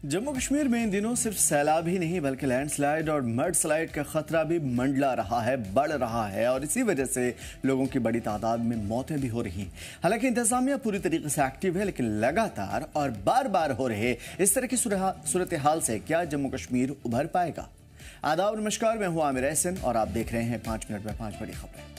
जम्मू कश्मीर में इन दिनों सिर्फ सैलाब ही नहीं बल्कि लैंडस्लाइड और मड स्लाइड का खतरा भी मंडला रहा है, बढ़ रहा है और इसी वजह से लोगों की बड़ी तादाद में मौतें भी हो रही हैं। हालांकि इंतजामिया पूरी तरीके से एक्टिव है, लेकिन लगातार और बार बार हो रहे इस तरह की सूरत हाल से क्या जम्मू कश्मीर उभर पाएगा? आदाब नमस्कार, मैं हूं आमिर एहसन और आप देख रहे हैं 5 मिनट में 5 बड़ी खबरें।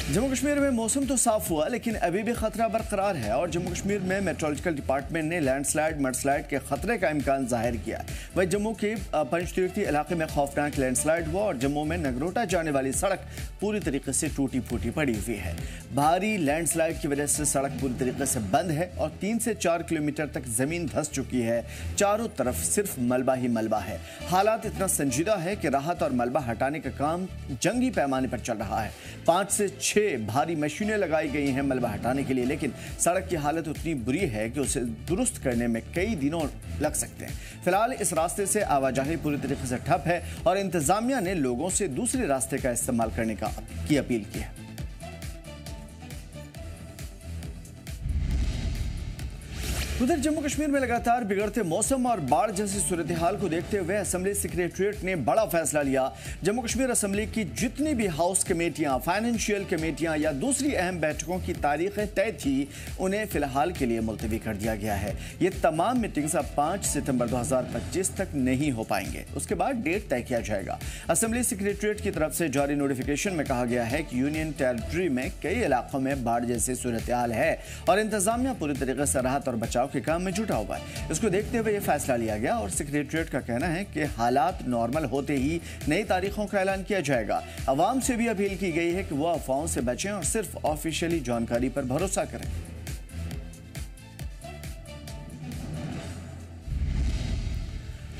जम्मू कश्मीर में मौसम तो साफ हुआ, लेकिन अभी भी खतरा बरकरार है और जम्मू कश्मीर में मेट्रोलॉजिकल डिपार्टमेंट ने लैंडस्लाइड मडस्लाइड के खतरे का इम्कान जाहिर किया। वही जम्मू के पंचतीर्थी इलाके में खौफनाक लैंडस्लाइड हुआ और जम्मू में नगरोटा जाने वाली सड़क पूरी तरीके से टूटी फूटी पड़ी हुई है। भारी लैंडस्लाइड की वजह से सड़क पूरी तरीके से बंद है और 3 से 4 किलोमीटर तक जमीन धंस चुकी है। चारों तरफ सिर्फ मलबा ही मलबा है। हालात इतना संजीदा है कि राहत और मलबा हटाने का काम जंगी पैमाने पर चल रहा है। 5 से 6 भारी मशीनें लगाई गई हैं मलबा हटाने के लिए, लेकिन सड़क की हालत उतनी बुरी है कि उसे दुरुस्त करने में कई दिनों लग सकते हैं। फिलहाल इस रास्ते से आवाजाही पूरी तरीके से ठप है और इंतजामिया ने लोगों से दूसरे रास्ते का इस्तेमाल करने की अपील की है। उधर जम्मू कश्मीर में लगातार बिगड़ते मौसम और बाढ़ जैसी सूरत हाल को देखते हुए असेंबली सेक्रेटरीट ने बड़ा फैसला लिया। जम्मू कश्मीर असेंबली की जितनी भी हाउस कमेटियां, फाइनेंशियल कमेटियां या दूसरी अहम बैठकों की तारीखें तय थी, उन्हें फिलहाल के लिए मुलतवी कर दिया गया है। ये तमाम मीटिंग्स अब 5 सितंबर 2025 तक नहीं हो पाएंगे। उसके बाद डेट तय किया जाएगा। असेंबली सेक्रेटरीट की तरफ से जारी नोटिफिकेशन में कहा गया है कि यूनियन टेरिटरी में कई इलाकों में बाढ़ जैसी सूरत हाल है और इंतजामिया पूरी तरीके से राहत और बचाव के काम में जुटा हुआ है। इसको देखते हुए यह फैसला लिया गया और सेक्रेटरीट का कहना है कि हालात नॉर्मल होते ही नई तारीखों का ऐलान किया जाएगा। अवाम से भी अपील की गई है कि वो अफवाहों से बचें और सिर्फ ऑफिशियली जानकारी पर भरोसा करें।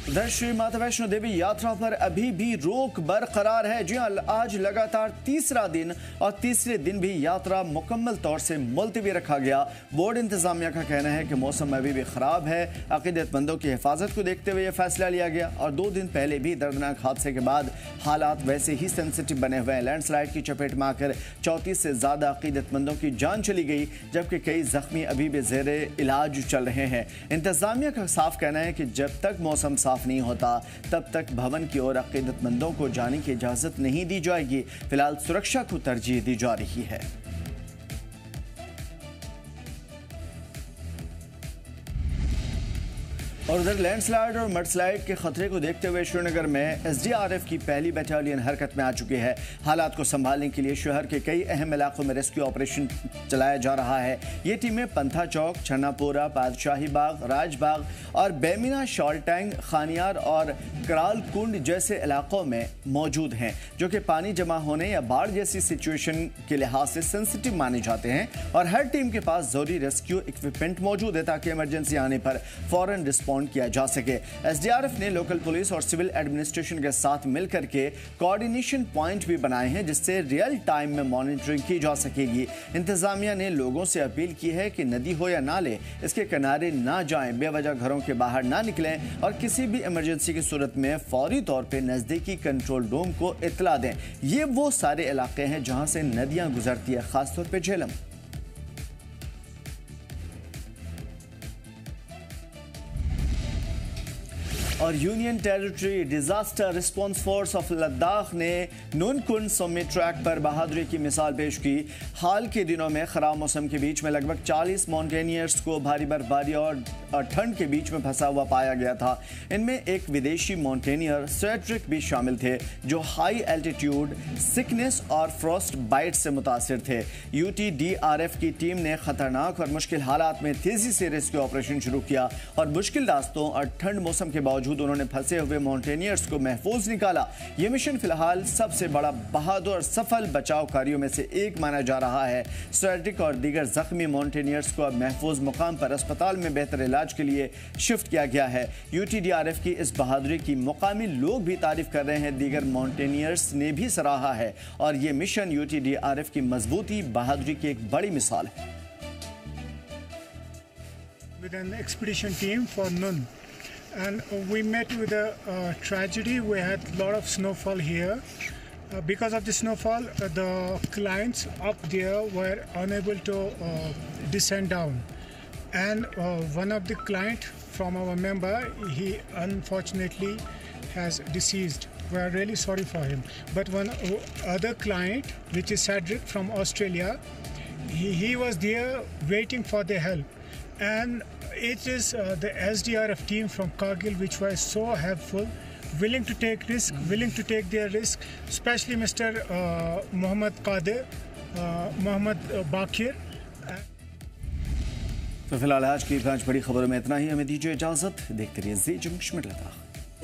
उधर श्री माता वैष्णो देवी यात्रा पर अभी भी रोक बरकरार है। जी हां, आज लगातार तीसरा दिन और तीसरे दिन भी यात्रा मुकम्मल तौर से मुलतवी रखा गया। बोर्ड इंतजामिया का कहना है कि मौसम अभी भी खराब है। अकीदतमंदों की हिफाजत को देखते हुए यह फैसला लिया गया और 2 दिन पहले भी दर्दनाक हादसे के बाद हालात वैसे ही सेंसिटिव बने हुए हैं। लैंडस्लाइड की चपेट में आकर 34 से ज्यादा अकीदतमंदों की जान चली गई, जबकि कई जख्मी अभी भी जेरे इलाज चल रहे हैं। इंतजामिया का साफ कहना है कि जब तक मौसम साफ नहीं होता तब तक भवन की ओर अकीदतमंदों को जाने की इजाजत नहीं दी जाएगी। फिलहाल सुरक्षा को तरजीह दी जा रही है। और उधर लैंडस्लाइड और मडस्लाइड के खतरे को देखते हुए श्रीनगर में एसडीआरएफ की पहली बटालियन हरकत में आ चुकी है। हालात को संभालने के लिए शहर के कई अहम इलाकों में रेस्क्यू ऑपरेशन चलाया जा रहा है। ये टीमें पंथा चौक, छन्नापोरा, बादशाही बाग, राजबाग और बेमिना, शॉल्टैंग, खानियार और कराल कुंड जैसे इलाकों में मौजूद हैं, जो कि पानी जमा होने या बाढ़ जैसी सिचुएशन के लिहाज से सेंसिटिव माने जाते हैं। और हर टीम के पास जरूरी रेस्क्यू इक्विपमेंट मौजूद है ताकि इमरजेंसी आने पर फौरन रिस्पॉन्ड किया जा सके। एसडीआरएफ ने लोकल पुलिस और सिविल एडमिनिस्ट्रेशन के साथ मिलकर के कोऑर्डिनेशन पॉइंट भी बनाए हैं, जिससे रियल टाइम में मॉनिटरिंग की जा सकेगी। इंतजामिया ने लोगों से अपील की है कि नदी हो या नाले, इसके किनारे ना जाएं, बेवजह घरों के बाहर ना निकलें और किसी भी इमरजेंसी की सूरत में फौरी तौर पे नजदीकी कंट्रोल रूम को इत्तला दें। ये वो सारे इलाके हैं जहां से नदियां गुजरती है, खासतौर पे झेलम। और union territory disaster response force of Ladakh ने नूनकुंड सुमित ट्रैक पर बहादुरी की मिसाल पेश की। हाल के दिनों में खराब मौसम के बीच में लगभग 40 माउंटेनियर्स को भारी बर्फबारी और ठंड के बीच में फंसा हुआ पाया गया था। इनमें एक विदेशी माउंटेनियर सेड्रिक भी शामिल थे, जो हाई एल्टीट्यूड सिकनेस और फ्रॉस्ट बाइट से मुतासिर थे। यूटीडीआरएफ की टीम ने खतरनाक और मुश्किल हालात में तेजी से रेस्क्यू ऑपरेशन शुरू किया और मुश्किल रास्तों और ठंड मौसम के बावजूद उन्होंने फंसे हुए माउंटेनियर्स को महफूज निकाला। यह मिशन फिलहाल सबसे बड़ा, बहादुर और सफल बचाव कार्यों में से एक माना जा रहा है। सेड्रिक और दीगर जख्मी माउंटेनियर्स को अब महफूज मुकाम पर अस्पताल में बेहतर इलाज के लिए शिफ्ट किया गया है। यूटीडीआरएफ की इस बहादुरी की मुकामी लोग भी तारीफ कर रहे हैं, दीगर माउंटेनियर्स ने भी सराहा है और यह मिशन यूटीडीआरएफ की मजबूती, बहादुरी की एक बड़ी मिसाल है। With an expedition team for Nun. And we met with a tragedy. We had a lot of snowfall here. Because of the snowfall, the clients up there were unable to descend down. and one of the client from our member, he unfortunately has deceased. We are really sorry for him. But one other client, which is Cedric from Australia, he was there waiting for their help. And it is the SDRF team from Kargil which was so helpful, willing to take risk, willing to take their risk, especially Mr. Mohammed Qadir, Mohammed Bakir. तो फिलहाल आज की 5 बड़ी खबरों में इतना ही। हमें दीजिए इजाजत। देखते रहिए ज़ी जंक्शन लद्दाख।